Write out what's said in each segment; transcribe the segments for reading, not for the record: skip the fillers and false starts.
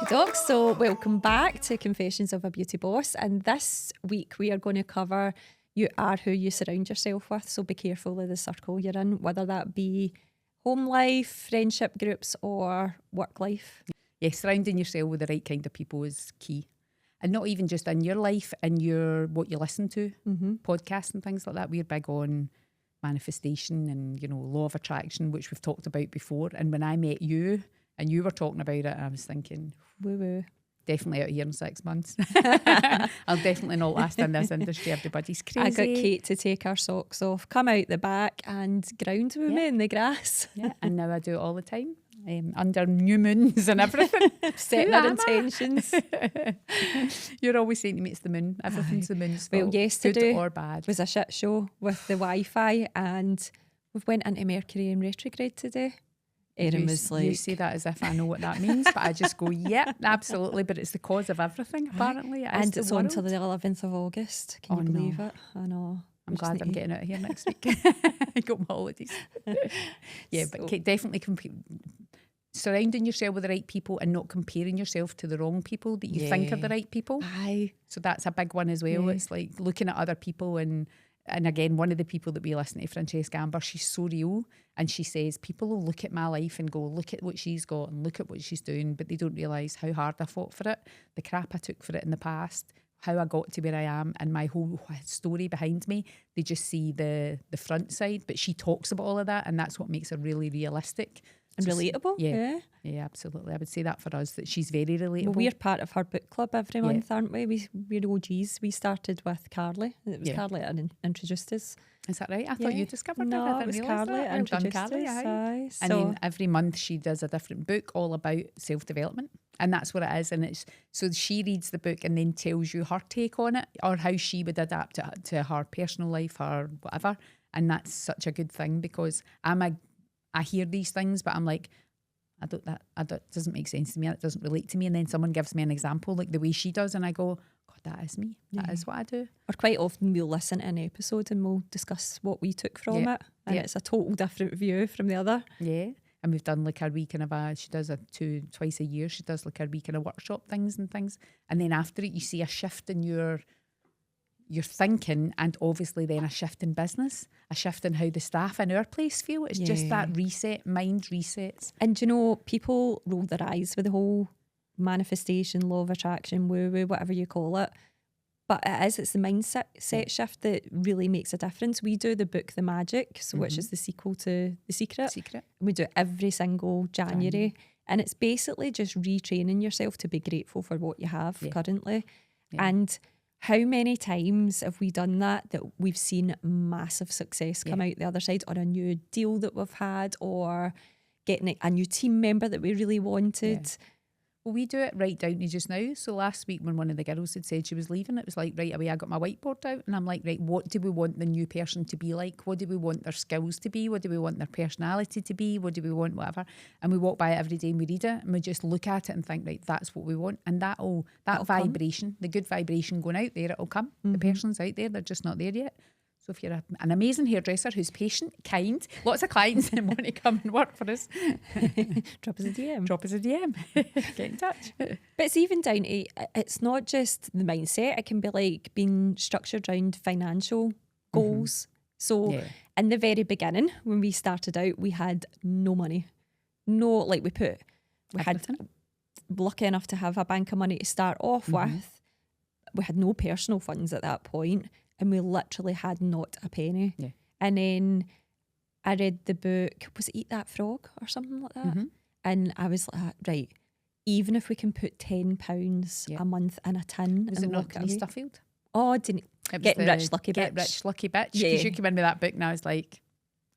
Okey-doke, so welcome back to Confessions of a Beauty Boss, and this week we are going to cover you are who you surround yourself with, so be careful of the circle you're in, whether that be home life, friendship groups or work life. Yeah, surrounding yourself with the right kind of people is key. And not even just in your life, in your what you listen to, podcasts and things like that. We're big on manifestation and, law of attraction, which we've talked about before. And when I met you and you were talking about it, I was thinking, Woo-woo. definitely out of here in 6 months. I'll definitely not last in this industry. Everybody's crazy. I got Kate to take her socks off, come out the back and ground with me in the grass. Yeah, and now I do it all the time. Under new moons and everything. Setting our intentions. You're always saying to me it's the moon. Everything's the moon's Well, fault, yesterday good or bad. was a shit show with the Wi-Fi, and we've went into Mercury in retrograde today. Erin was like... You say that as if I know what that means, but I just go, yep, absolutely. But it's the cause of everything, apparently. And it's on till the 11th of August. Can you believe it? I know. I'm glad I'm getting out of here next week. I got my holidays. Yeah, So, but definitely surrounding yourself with the right people and not comparing yourself to the wrong people that you think are the right people. Aye. So that's a big one as well. Yeah. It's like looking at other people and again, one of the people that we listen to, Francesca Amber, she's so real, and she says people will look at my life and go, look at what she's got and look at what she's doing, but they don't realise how hard I fought for it, the crap I took for it in the past, how I got to where I am, and my whole story behind me. They just see the front side, but she talks about all of that, and that's what makes her really realistic. And relatable. Yeah, absolutely. I would say that for us, that she's very relatable. Well, we're part of her book club every month, aren't we? We're OGs. We started with Carly. It was Carly that introduced us. Is that right? I thought you discovered no, it. I it was didn't realise Carly that. that introduced Carly, us. aye. So, And then every month she does a different book all about self-development. And that's what it is. And it's so she reads the book and then tells you her take on it or how she would adapt it to her personal life, her whatever. And that's such a good thing, because I hear these things, but I'm like, it doesn't make sense to me. It doesn't relate to me. And then someone gives me an example like the way she does, and I go, God, that is me. That is what I do. or quite often we'll listen to an episode and we'll discuss what we took from it, and it's a total different view from the other. Yeah. And we've done like a wee kind of she does twice a year, she does like a wee kind of workshop things. And then after it, you see a shift in your thinking, and obviously then a shift in business, a shift in how the staff in our place feel. It's just that reset, mind resets. And people roll their eyes with the whole manifestation, law of attraction, woo-woo, whatever you call it. But it's the mindset shift that really makes a difference. We do the book The Magic, which is the sequel to The Secret. And we do it every single January. And it's basically just retraining yourself to be grateful for what you have currently. Yeah. And how many times have we done that we've seen massive success come out the other side, or a new deal that we've had, or getting a new team member that we really wanted? Yeah. Well, we do it right down to just now. So last week when one of the girls had said she was leaving, it was like right away I got my whiteboard out and I'm like, right, what do we want the new person to be like? What do we want their skills to be? What do we want their personality to be? What do we want, whatever? And we walk by it every day and we read it and we just look at it and think, right, that's what we want. And that vibration, the good vibration going out there, it'll come. The person's out there, they're just not there yet. So if you're an amazing hairdresser who's patient, kind, lots of clients and want to come and work for us, drop us a DM. Get in touch. But it's even down to, it's not just the mindset. It can be like being structured around financial goals. So in the very beginning, when we started out, we had no money. We had lucky enough to have a bank of money to start off with. We had no personal funds at that point. And we literally had not a penny. Yeah. And then I read the book, was it Eat That Frog or something like that? And I was like, right, even if we can put £10 a month in a tin. Was it not Denise Duffield? Oh, Getting Rich Lucky Bitch. Get Rich Lucky Bitch. Because you came in with that book and I was like,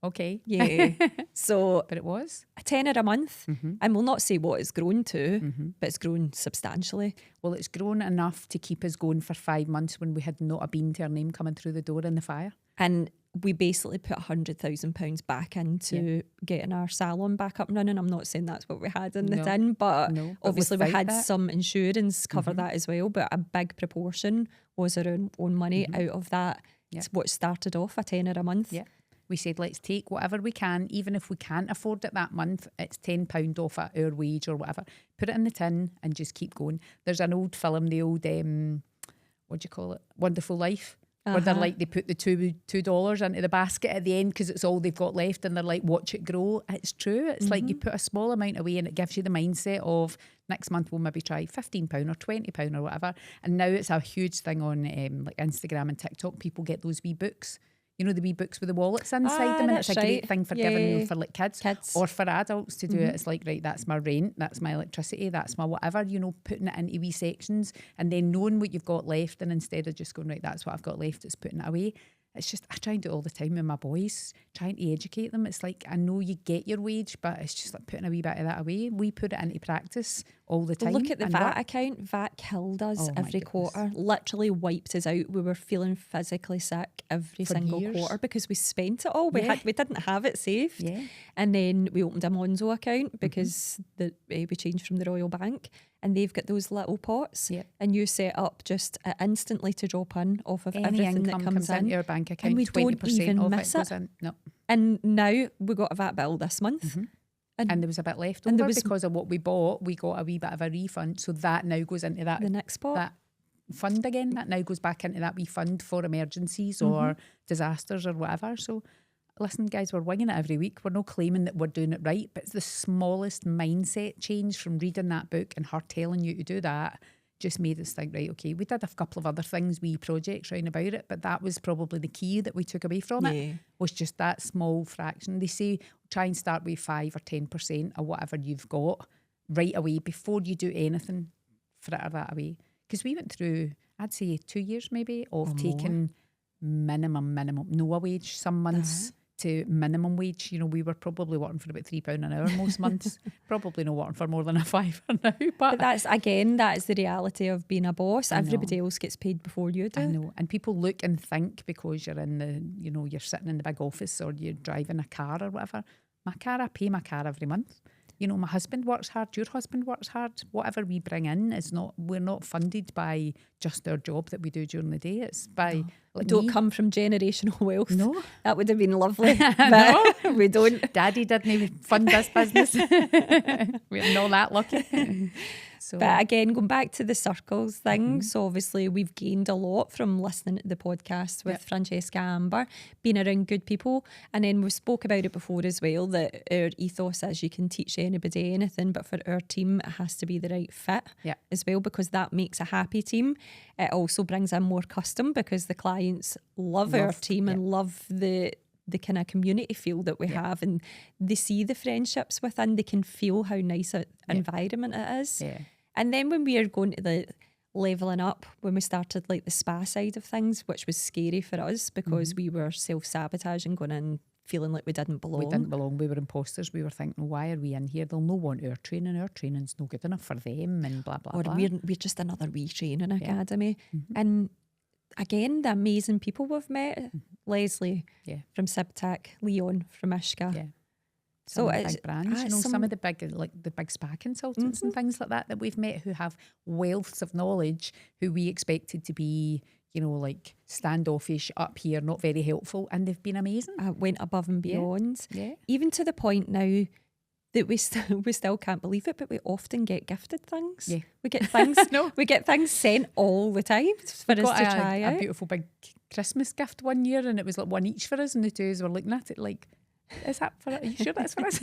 okay. Yeah. So, but it was a tenner a month. And we'll not say what it's grown to, but it's grown substantially. Well, it's grown enough to keep us going for 5 months when we had not a bean to our name coming through the door in the fire. And we basically put £100,000 back into getting our salon back up and running. I'm not saying that's what we had in the tin, but obviously we had some insurance cover that as well. But a big proportion was our own money out of that. It's what started off a tenner a month. Yeah. We said, let's take whatever we can, even if we can't afford it that month, it's £10 off at our wage or whatever. Put it in the tin and just keep going. There's an old film, the old, what do you call it? Wonderful Life. Where they're like, they put the $2 into the basket at the end because it's all they've got left, and they're like, watch it grow. It's true. It's like you put a small amount away and it gives you the mindset of next month we'll maybe try £15 or £20 or whatever. And now it's a huge thing on like Instagram and TikTok. People get those wee books. You know, the wee books with the wallets inside them, and it's a great thing for giving for like kids or for adults to do it. It's like, right, that's my rent, that's my electricity, that's my whatever, you know, putting it into wee sections and then knowing what you've got left, and instead of just going, right, that's what I've got left, it's putting it away. It's just, I try and do it all the time with my boys, trying to educate them. It's like, I know you get your wage, but it's just like putting a wee bit of that away. We put it into practice all the time. Well, look at the VAT account. VAT killed us every quarter, literally wiped us out. We were feeling physically sick every single quarter because we spent it all. We didn't have it saved. Yeah. And then we opened a Monzo account because we changed from the Royal Bank. And they've got those little pots, and you set up just instantly to drop in off of any everything that comes in into your bank account. And we 20% don't even of miss it goes in. No. And now we got a VAT bill this month. And there was a bit left over because of what we bought. We got a wee bit of a refund, so that now goes into the next pot. That fund again. That now goes back into that wee fund for emergencies or disasters or whatever. So. Listen, guys, we're winging it every week. We're not claiming that we're doing it right, but it's the smallest mindset change from reading that book and her telling you to do that just made us think, right, okay, we did a couple of other things, wee projects round about it, but that was probably the key that we took away from it, was just that small fraction. They say try and start with 5 or 10% of whatever you've got right away before you do anything, fritter that away. Because we went through, I'd say 2 years maybe, of taking minimum, no wage, some months to minimum wage. You know, we were probably working for about £3 an hour most months. Probably not working for more than a £5 now. But that's, again, that is the reality of being a boss. Everybody else gets paid before you do. I know. And people look and think because you're in the, you know, you're sitting in the big office or you're driving a car or whatever. My car, I pay my car every month. You know, my husband works hard, your husband works hard. Whatever we bring in is not, we're not funded by just our job that we do during the day. It's by... We don't come from generational wealth. No. That would have been lovely. No, we don't. Daddy didn't even fund this business. We're not that lucky. So. But again, going back to the circles thing, so obviously we've gained a lot from listening to the podcast with Francesca Amber, being around good people. And then we spoke about it before as well, that our ethos is you can teach anybody anything, but for our team, it has to be the right fit as well, because that makes a happy team. It also brings in more custom because the clients love our team and love the kind of community feel that we have, and they see the friendships within, they can feel how nice an environment it is. And then when we are going to the leveling up, when we started like the spa side of things, which was scary for us because we were self-sabotaging, going in feeling like we didn't belong. We were imposters. We were thinking, why are we in here? They'll no want our training's no good enough for them, and blah blah blah. We're just another wee training academy. And again, the amazing people we've met, Leslie from Sibtac, Leon from Ishka. So it's big brands, you know, some of the big spa consultants and things like that we've met who have wealths of knowledge, who we expected to be, you know, like standoffish up here, not very helpful, and they've been amazing. Went above and beyond, even to the point now that we still can't believe it, but we often get gifted things. We get things. We get things sent all the time for us to try out. A beautiful big Christmas gift one year, and it was like one each for us, and the two of us were looking at it like, is that for? Are you sure that's for us?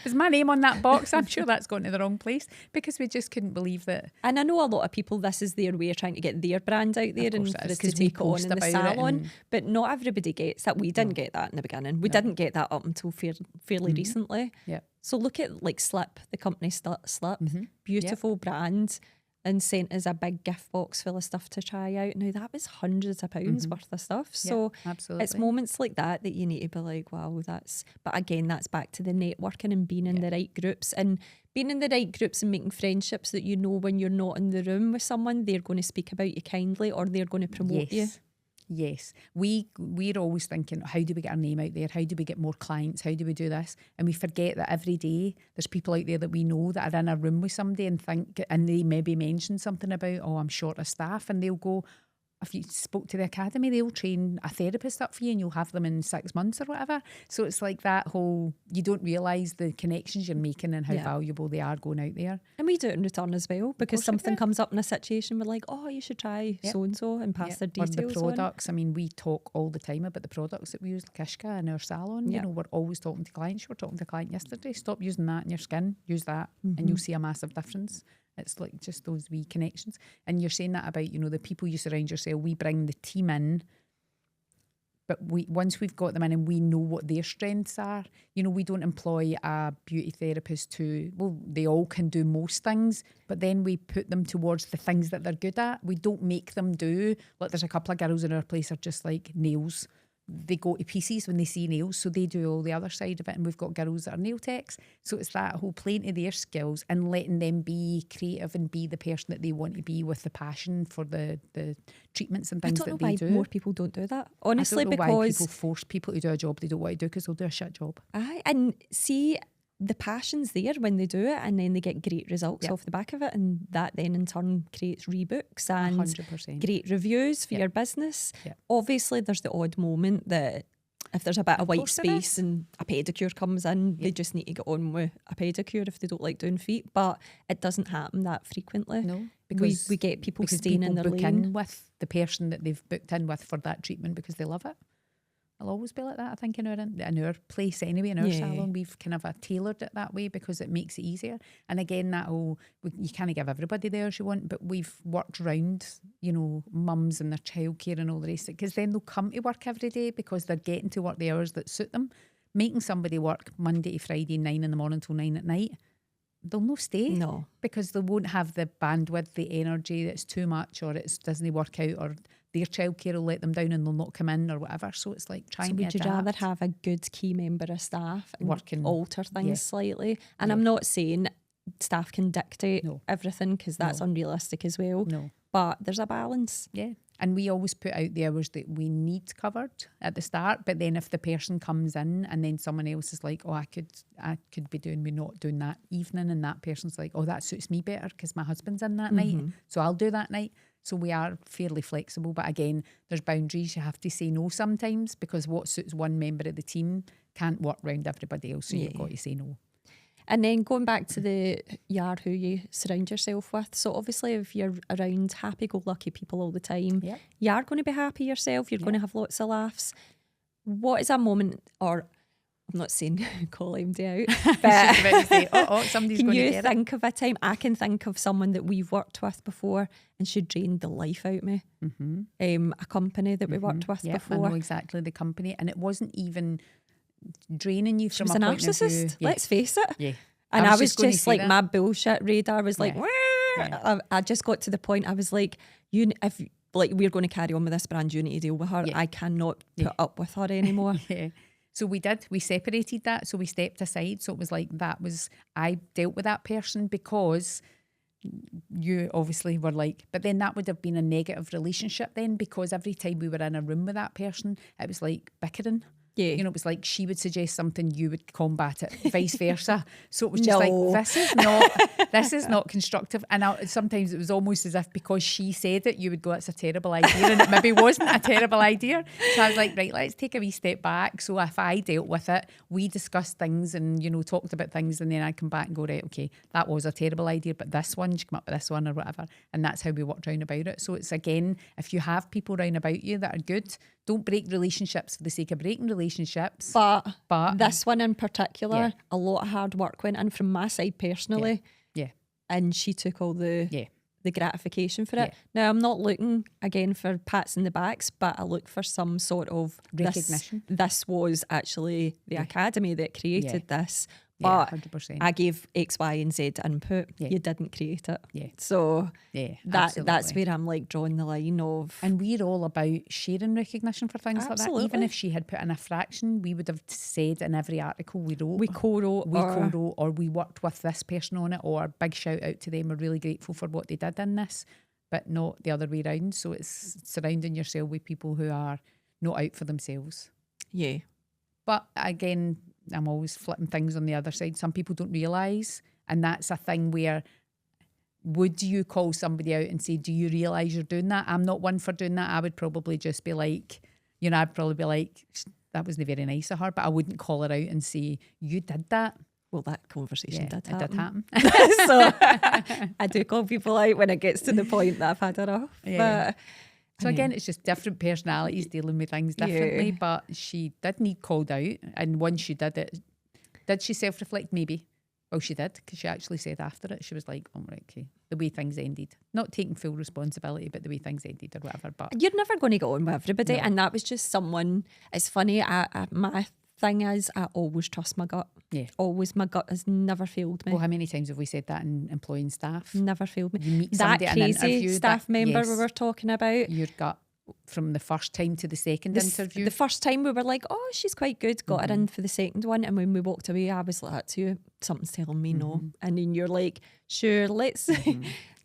Is my name on that box? I'm sure that's gone to the wrong place, because we just couldn't believe that. And I know a lot of people, this is their way of trying to get their brand out there and for us to take it on in the salon. But not everybody gets that. We didn't get that in the beginning. We didn't get that up until fairly recently. So look at like Slip, the company Slip, beautiful brand, and sent us a big gift box full of stuff to try out. Now that was hundreds of pounds worth of stuff. So it's moments like that you need to be like, wow, but again, that's back to the networking and being in the right groups, and being in the right groups and making friendships that you know when you're not in the room with someone, they're going to speak about you kindly or they're going to promote you. Yes, we're always thinking, how do we get our name out there? How do we get more clients? How do we do this? And we forget that every day there's people out there that we know that are in a room with somebody and they maybe mention something about, oh, I'm short of staff, and they'll go, if you spoke to the academy, they'll train a therapist up for you and you'll have them in 6 months or whatever. So it's like that whole, you don't realise the connections you're making and how valuable they are going out there. And we do it in return as well, because something comes up in a situation, we're like, oh, you should try so-and-so and pass their details on. Or the products. I mean, we talk all the time about the products that we use, like Kishka in our salon. You know, we're always talking to clients. We were talking to a client yesterday, stop using that in your skin, use that, and you'll see a massive difference. It's like just those wee connections. And you're saying that about, you know, the people you surround yourself. We bring the team in, but once we've got them in and we know what their strengths are, you know, we don't employ a beauty therapist they all can do most things, but then we put them towards the things that they're good at. We don't make them do, like there's a couple of girls in our place are just like nails. They go to pieces when they see nails, so they do all the other side of it. And we've got girls that are nail techs, so it's that whole playing to their skills and letting them be creative and be the person that they want to be with the passion for the treatments and things that they do. I don't know why more people don't do that, honestly, I don't know because why people force people to do a job they don't want to do, because they'll do a shit job. Aye, and see, the passion's there when they do it, and then they get great results off the back of it, and that then in turn creates rebooks and 100%. great reviews for your business. Obviously there's the odd moment that if there's a bit of white space and a pedicure comes in, they just need to get on with a pedicure if they don't like doing feet, but it doesn't happen that frequently. No, because we get people staying in their book lane in with the person that they've booked in with for that treatment because they love it. I'll always be like that, I think, in our place anyway, in our salon. We've kind of tailored it that way because it makes it easier. And again, you can't give everybody the hours you want, but we've worked round, you know, mums and their childcare and all the rest of it, because then they'll come to work every day because they're getting to work the hours that suit them. Making somebody work Monday to Friday, 9 in the morning till 9 at night, they'll no stay. No. Because they won't have the bandwidth, the energy, that's too much, or it doesn't work out, or their childcare will let them down and they'll not come in or whatever. So it's like trying to adapt. Would you rather have a good key member of staff and working, alter things slightly? And I'm not saying staff can dictate everything, because that's unrealistic as well. No. But there's a balance. Yeah. And we always put out the hours that we need covered at the start. But then if the person comes in and then someone else is like, oh, I could be doing, we're not doing that evening, and that person's like, oh, that suits me better because my husband's in that night, so I'll do that night. So we are fairly flexible. But again, there's boundaries. You have to say no sometimes, because what suits one member of the team can't work around everybody else. So you've got to say no. And then going back to you are who you surround yourself with. So obviously if you're around happy-go-lucky people all the time, you are going to be happy yourself. You're going to have lots of laughs. What is a moment, or I'm not saying call MD out, but say, somebody's can going to you get think of a time? I can think of someone that we've worked with before and she drained the life out of me. A company that we worked with before. I know exactly the company, and it wasn't even draining you she from was a a point narcissist, of view. let's face it. Yeah. And I was going just to like, that. my bullshit radar was like, I just got to the point, I was like, if like we're going to carry on with this brand, you need to deal with her. I cannot put up with her anymore. So we separated that. So we stepped aside. So it was like, I dealt with that person because you obviously were like, but then that would have been a negative relationship then, because every time we were in a room with that person, it was like bickering. Yeah. You know, it was like she would suggest something, you would combat it, vice versa. So it was just like, this is not constructive. And sometimes it was almost as if because she said it, you would go, it's a terrible idea. And it maybe wasn't a terrible idea. So I was like, right, let's take a wee step back. So if I dealt with it, we discussed things and, you know, talked about things, and then I'd come back and go, right, okay, that was a terrible idea, but this one, you come up with this one or whatever. And that's how we worked round about it. So it's, again, if you have people round about you that are good, don't break relationships for the sake of breaking relationships. But this one in particular, a lot of hard work went in from my side personally. Yeah. And she took all the gratification for it. Now, I'm not looking, again, for pats in the backs, but I look for some sort of recognition. This was actually the academy that created this. But 100%. I gave X, Y, and Z input. You didn't create it. So that's where I'm like drawing the line of. And we're all about sharing recognition for things like that. Even if she had put in a fraction, we would have said in every article we wrote. We co-wrote, or we worked with this person on it, or big shout out to them. We're really grateful for what they did in this, but not the other way around. So it's surrounding yourself with people who are not out for themselves. Yeah. But again, I'm always flipping things on the other side. Some people don't realise, and that's a thing where would you call somebody out and say, do you realise you're doing that? I'm not one for doing that. I would probably just be like, I'd probably be like, that wasn't very nice of her, but I wouldn't call her out and say, you did that. Well, that conversation did happen. It did happen. So I do call people out when it gets to the point that I've had her off. Yeah. But So again, it's just different personalities dealing with things differently, Yeah. but she did need called out. And once she did it, did she self-reflect? Maybe. Well, she did, because she actually said after it, she was like, oh, right, okay, the way things ended. Not taking full responsibility, but the way things ended or whatever. But you're never going to get on with everybody. No. And that was just someone, it's funny, my thing is I always trust my gut. Yeah. Always, my gut has never failed me. well, how many times have we said that in employing staff? Never failed me. You meet That somebody at an crazy interview, staff member yes, we were talking about. your gut from the first time to the second interview. The first time we were like, oh, she's quite good. Got her in for the second one. And when we walked away, I was like, that's you. Something's telling me no. And then you're like, sure, let's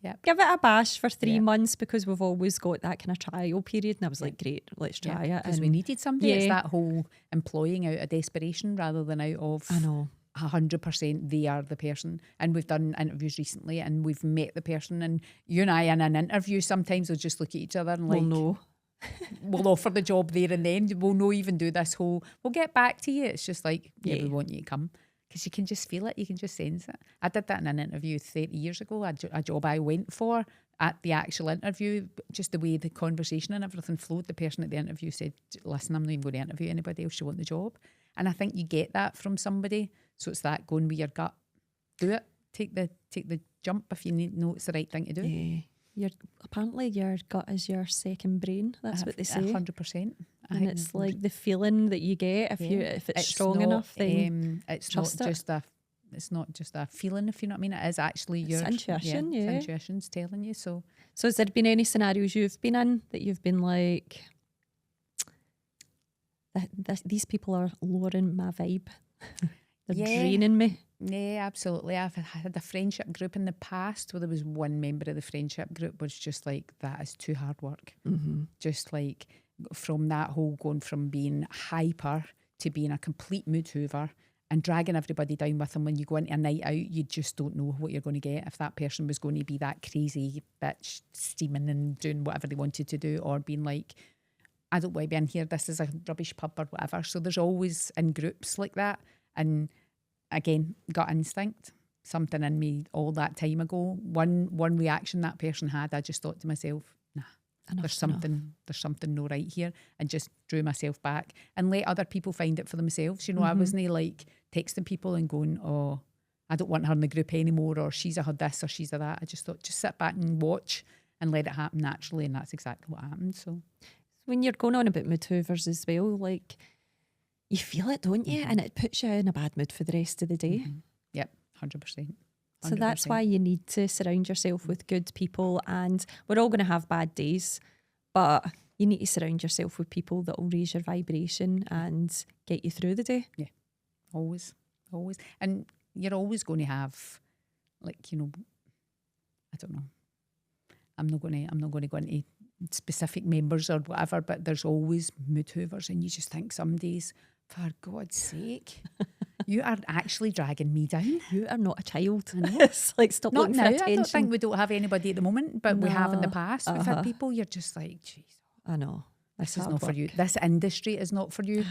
Yep. give it a bash for 3 Yeah. months, because we've always got that kind of trial period. And I was like, great, let's try it. Because we And needed somebody. It's yeah. that whole employing out of desperation rather than out of I know. 100% they are the person. And we've done interviews recently and we've met the person, and you and I in an interview sometimes will just look at each other and like, Well, no. we'll offer the job there and then. We'll not even do this whole, we'll get back to you. It's just like, yeah, Yeah. we want you to come. Because you can just feel it, you can just sense it. I did that in an interview 30 years ago, a job I went for. At the actual interview, just the way the conversation and everything flowed, the person at the interview said, listen, I'm not even going to interview anybody else, you want the job. And I think you get that from somebody. So it's that going with your gut. Do it. Take the jump if you know it's the right thing to do. Yeah. Apparently your gut is your second brain. That's what they say. 100%. And it's like the feeling that you get if it's strong enough, then it's trust it. it's not just a feeling, if you know what I mean. It is actually your intuition, yeah. It's intuition's telling you. So has there been any scenarios you've been in that you've been like, these people are lowering my vibe? They're Yeah. draining me. yeah, absolutely. I've had a friendship group in the past where there was one member of the friendship group was just like, that is too hard work. Just like from that whole going from being hyper to being a complete mood hoover and dragging everybody down with them. When you go into a night out, you just don't know what you're going to get. If that person was going to be that crazy bitch steaming and doing whatever they wanted to do, or being like, I don't want to be in here, this is a rubbish pub or whatever. So there's always in groups like that. And again, gut instinct, something in me all that time ago. One reaction that person had, I just thought to myself, nah, there's something no right here, and just drew myself back and let other people find it for themselves. You know, I wasn't like texting people and going, oh, I don't want her in the group anymore, or she's a had this or she's a that. I just thought, just sit back and watch and let it happen naturally, and that's exactly what happened. So When you're going on about mood hoovers as well, like, you feel it, don't you? And it puts you in a bad mood for the rest of the day. Yep, 100%. So that's why you need to surround yourself with good people. And we're all going to have bad days, but you need to surround yourself with people that will raise your vibration and get you through the day. Yeah, always. And you're always going to have, like, you know, I don't know. I'm not going to go into specific members or whatever, but there's always mood hoovers, and you just think some days, for God's sake, you are actually dragging me down. You are not a child. It's like, stop Not looking now. for I attention. don't think we don't have anybody at the moment, but we have in the No. past. We've had people, you're just like, jeez, I know. this is not for you. This industry is not for you.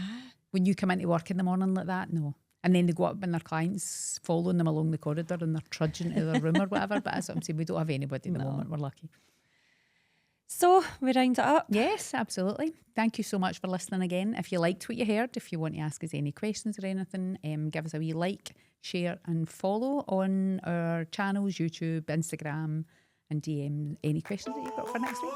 When you come into work in the morning like that, no. And then they go up and their clients following them along the corridor and they're trudging to their room or whatever. But that's what I'm saying. We don't have anybody at the moment. We're lucky. So we round it up. Yes, absolutely. Thank you so much for listening again. If you liked what you heard, if you want to ask us any questions or anything, give us a wee like, share and follow on our channels, YouTube, Instagram, and DM any questions that you've got for next week.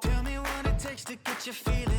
Tell me what it takes to get you feeling